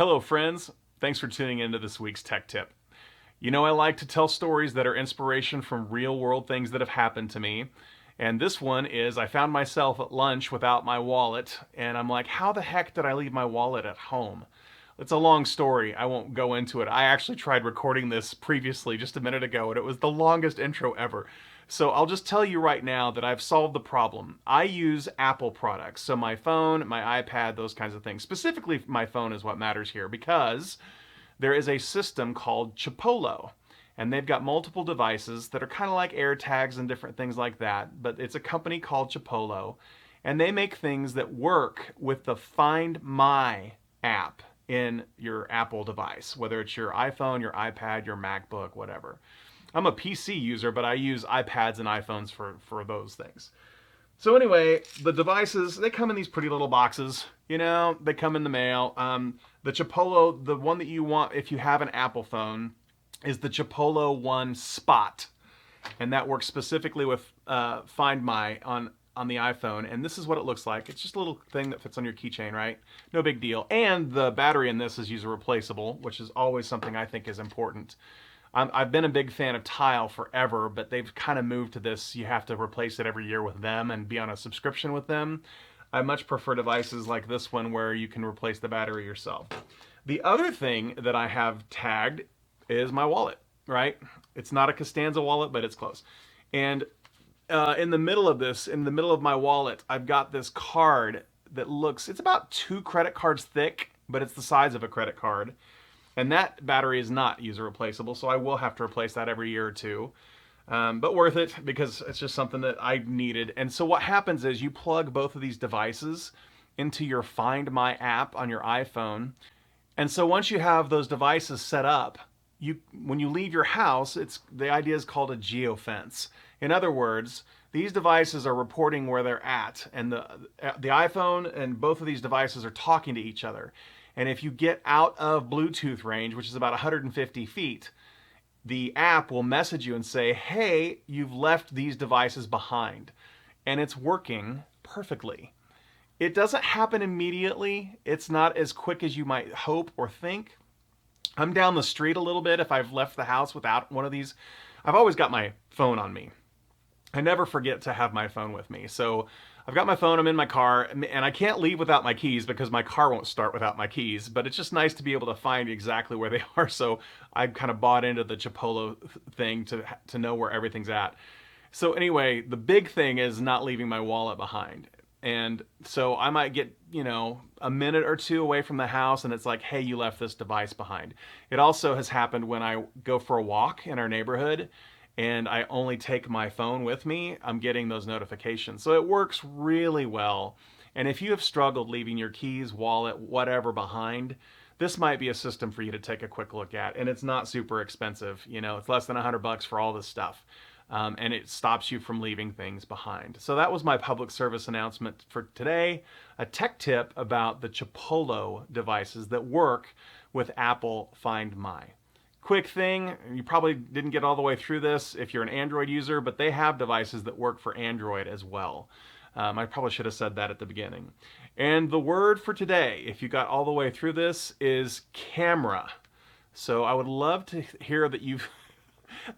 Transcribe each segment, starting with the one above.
Hello, friends. Thanks for tuning into this week's Tech Tip. You know, I like to tell stories that are inspiration from real world things that have happened to me. And this one is I found myself at lunch without my wallet, and I'm like, how the heck did I leave my wallet at home? It's a long story. I won't go into it. I actually tried recording this previously just a minute ago, and it was the longest intro ever. So I'll just tell you right now that I've solved the problem. I use Apple products. So my phone, my iPad, those kinds of things. Specifically, my phone is what matters here because there is a system called Chipolo. And they've got multiple devices that are kind of like AirTags and different things like that. But it's a company called Chipolo. And they make things that work with the Find My app in your Apple device, whether it's your iPhone, your iPad, your MacBook, whatever. I'm a PC user, but I use iPads and iPhones for those things. So anyway, the devices, they come in these pretty little boxes. You know, they come in the mail. The Chipolo, the one that you want if you have an Apple phone, is the Chipolo One Spot. And that works specifically with Find My on the iPhone. And this is what it looks like. It's just a little thing that fits on your keychain, right? No big deal. And the battery in this is user replaceable, which is always something I think is important. I've been a big fan of Tile forever, but they've kind of moved to this. You have to replace it every year with them and be on a subscription with them. I much prefer devices like this one where you can replace the battery yourself. The other thing that I have tagged is my wallet, right? It's not a Costanza wallet, but it's close. And in the middle of this, in the middle of my wallet, I've got this card that looks, it's about 2 credit cards thick, but it's the size of a credit card. And that battery is not user replaceable, so I will have to replace that every year or two. But worth it because it's just something that I needed. And so what happens is you plug both of these devices into your Find My app on your iPhone. And so once you have those devices set up, when you leave your house, the idea is called a geofence. In other words, these devices are reporting where they're at, and the iPhone and both of these devices are talking to each other. And if you get out of Bluetooth range, which is about 150 feet, the app will message you and say, hey, you've left these devices behind. And it's working perfectly. It doesn't happen immediately. It's not as quick as you might hope or think. I'm down the street a little bit if I've left the house without one of these. I've always got my phone on me. I never forget to have my phone with me. So I've got my phone, I'm in my car, and I can't leave without my keys because my car won't start without my keys, but it's just nice to be able to find exactly where they are. So I kind of bought into the Chipolo thing to know where everything's at. So anyway, the big thing is not leaving my wallet behind. And so I might get, a minute or two away from the house and it's like, hey, you left this device behind. It also has happened when I go for a walk in our neighborhood and I only take my phone with me, I'm getting those notifications. So it works really well. And if you have struggled leaving your keys, wallet, whatever behind, this might be a system for you to take a quick look at. And it's not super expensive. It's less than $100 for all this stuff. And it stops you from leaving things behind. So that was my public service announcement for today. A tech tip about the Chipolo devices that work with Apple Find My. Quick thing, you probably didn't get all the way through this if you're an Android user, but they have devices that work for Android as well. I probably should have said that at the beginning. And the word for today, if you got all the way through this, is camera. So I would love to hear that you've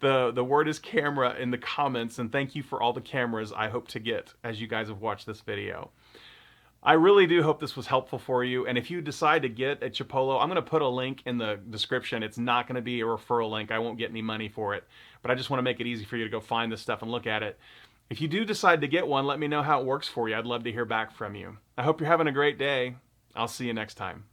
the word is camera in the comments, and thank you for all the cameras I hope to get as you guys have watched this video. I really do hope this was helpful for you, and if you decide to get a Chipolo, I'm going to put a link in the description. It's not going to be a referral link. I won't get any money for it, but I just want to make it easy for you to go find this stuff and look at it. If you do decide to get one, let me know how it works for you. I'd love to hear back from you. I hope you're having a great day. I'll see you next time.